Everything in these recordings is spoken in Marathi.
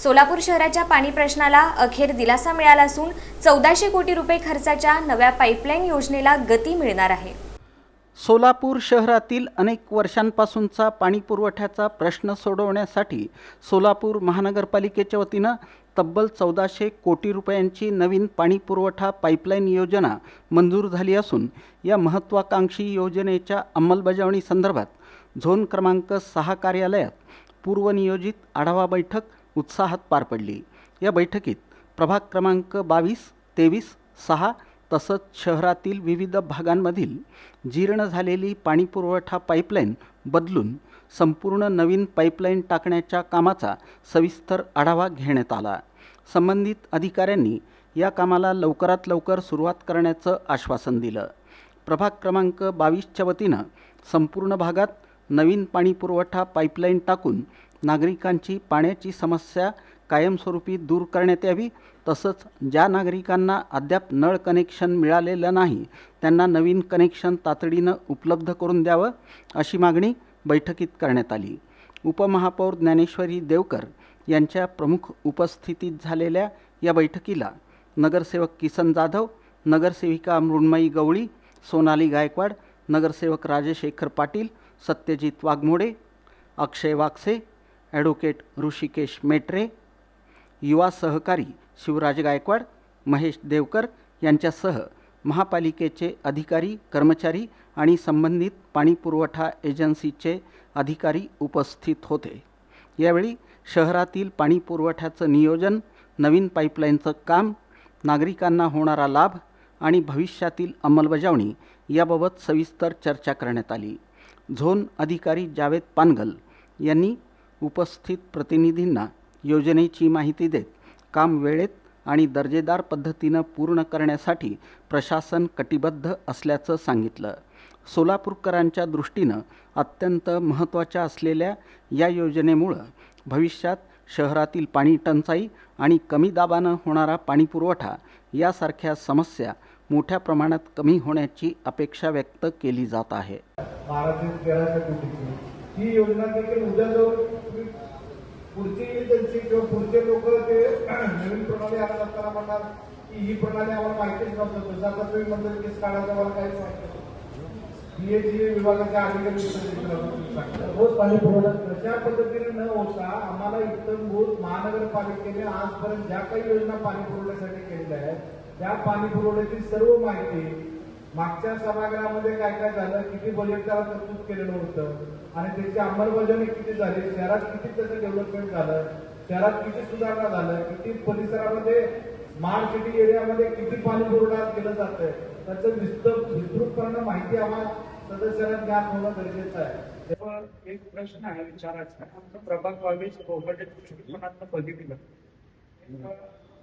सोलापूर शहराच्या पाणी प्रश्नाला अखेर दिलासा मिळाला असून 1400 कोटी रुपये खर्चाच्या नव्या पाईपलाईन योजनेला गती मिळणार आहे। सोलापूर शहरातील अनेक वर्षांपासूनचा पाणी पुरवठ्याचा प्रश्न सोडवण्यासाठी सोलापूर महानगरपालिकेच्या वतीनं तब्बल 1400 कोटी रुपयांची नवीन पाणी पुरवठा पाईपलाईन योजना मंजूर झाली असून या महत्त्वाकांक्षी योजनेच्या अंमलबजावणी संदर्भात झोन क्रमांक 6 कार्यालयात पूर्वनियोजित आढावा बैठक उत्साहात पार पडली। या बैठकीत प्रभाग क्रमांक 22, 23, 6 तसंच शहरातील विविध भागांमधील जीर्ण झालेली पाणी पुरवठा पाईपलाईन बदलून संपूर्ण नवीन पाईपलाईन टाकण्याच्या कामाचा सविस्तर आढावा घेण्यात आला। संबंधित अधिकाऱ्यांनी या कामाला लवकरात लवकर सुरुवात करण्याचं आश्वासन दिलं। प्रभाग क्रमांक 22च्या वतीनं संपूर्ण भागात नवीन पाणी पुरवठा पाईपलाईन टाकून नागरिकांची पाण्याची समस्या कायमस्वरूपी दूर करण्यात यावी, तसंच ज्या नागरिकांना अद्याप नळ कनेक्शन मिळालेलं नाही त्यांना नवीन कनेक्शन तातडीनं उपलब्ध करून द्यावं अशी मागणी बैठकीत करण्यात आली। उपमहापौर ज्ञानेश्वरी देवकर यांच्या प्रमुख उपस्थितीत झालेल्या या बैठकीला नगरसेवक किसन जाधव, नगरसेविका मृण्मयी गवळी, सोनाली गायकवाड, नगरसेवक राजशेखर पाटील, सत्यजित वाघमोडे, अक्षय वाकसे, ॲडव्होकेट ऋषिकेश मेट्रे, युवा सहकारी शिवराज गायकवाड, महेश देवकर यांच्यासह महापालिकेचे अधिकारी, कर्मचारी आणि संबंधित पाणी पुरवठा एजन्सीचे अधिकारी उपस्थित होते। यावेळी शहरातील पाणी पुरवठ्याचं नियोजन, नवीन पाईपलाईनचं काम, नागरिकांना होणारा लाभ आणि भविष्यातील अंमलबजावणी याबाबत सविस्तर चर्चा करण्यात आली। झोन अधिकारी जावेद पानगल यांनी उपस्थित प्रतिनिधींना योजनेची माहिती देत काम वेळेत आणि दर्जेदार पद्धतीनं पूर्ण करण्यासाठी प्रशासन कटिबद्ध असल्याचं सांगितलं। सोलापूरकरांच्या दृष्टीनं अत्यंत महत्त्वाच्या असलेल्या या योजनेमुळं भविष्यात शहरातील पाणी टंचाई आणि कमी दाबानं होणारा पाणी पुरवठा यासारख्या समस्या मोठ्या प्रमाणात कमी होण्याची अपेक्षा व्यक्त केली जात आहे। 12 ते 1300 कोटीची ही योजना देखील उद्या जाऊन पुढची एजन्सी किंवा पुढचे लोक ते नवीन प्रणाली आणत असताना म्हणणार की ही प्रणाली आम्हाला माहितीच नव्हतं, जसं आता तुम्ही म्हणतो केस काढायचं मला काहीच माहिती नव्हतं। बीएचई विभागाच्या अधिकारी रोज पाणी पुरवठा तशा पद्धतीने न होता आम्हाला इत्तमभूत महानगरपालिकेने आजपर्यंत ज्या काही योजना पाणी पुरवठ्यासाठी केलेल्या आहेत त्या पाणी पुरवठ्याची सर्व माहिती, मागच्या सभागृहामध्ये काय काय झालं, किती बजेट त्याला तरतूद केलेलं होतं आणि त्याची अंमलबजावणी किती झाली, शहरात किती त्याचं डेव्हलपमेंट झालं, शहरात किती सुधारणा झालं, किती परिसरामध्ये स्मार्ट सिटी एरियामध्ये किती पाणी पुरवठा केलं जातंय त्याचं विस्तृतपणे माहिती आम्हाला सदस्यांना ज्ञान होणं गरजेचं आहे। एक प्रश्न आहे विचारायचा, आमचा प्रभाग 22 दृष्टिकोनातून बघितलं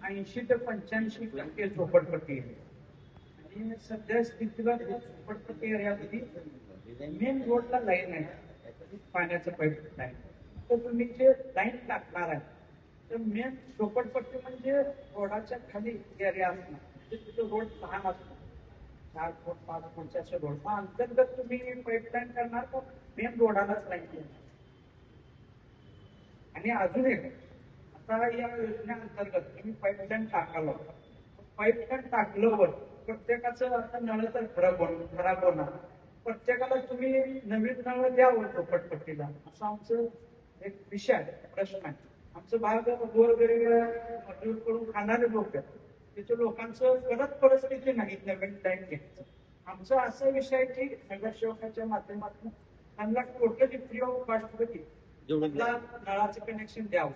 80 ते 85% झोपडपट्टी आहे आणि सध्या स्थितीला झोपडपट्टी एरियामध्ये मेन रोडला लाईन आहे, पाण्याचं पाईप लाईन, तर तुम्ही जे लाईन टाकणार आहे तर मेन झोपडपट्टी म्हणजे रोडाच्या खाली एरिया असणार, तिथे रोड लहान असणार, 4 फूट 5 फूटच्या असे रोड, मग अंतर्गत तुम्ही पाईपलाईन करणार तर मेन रोडालाच लाईन करणार। आणि अजून एक, आता या योजनेअंतर्गत तुम्ही पाईपलाईन टाकाल, पाईपलाईन टाकल्यावर प्रत्येकाचं आता नळ तर खराब होणार, प्रत्येकाला तुम्ही नवीन नळ द्यावं झोपडपट्टीला, असं आमचं एक विषय आहे, प्रश्न आहे। आमचं भाग गोरगरीब मजूर करून खाणारे लोक आहेत, तिथे लोकांचं करत परिस्थिती नाही नवीन लाईन घ्यायचं। आमचा असा विषय आहे की नगरसेवकाच्या माध्यमातून त्यांना टोटली फ्री ऑफ कॉस्ट नळाचं कनेक्शन द्यावं।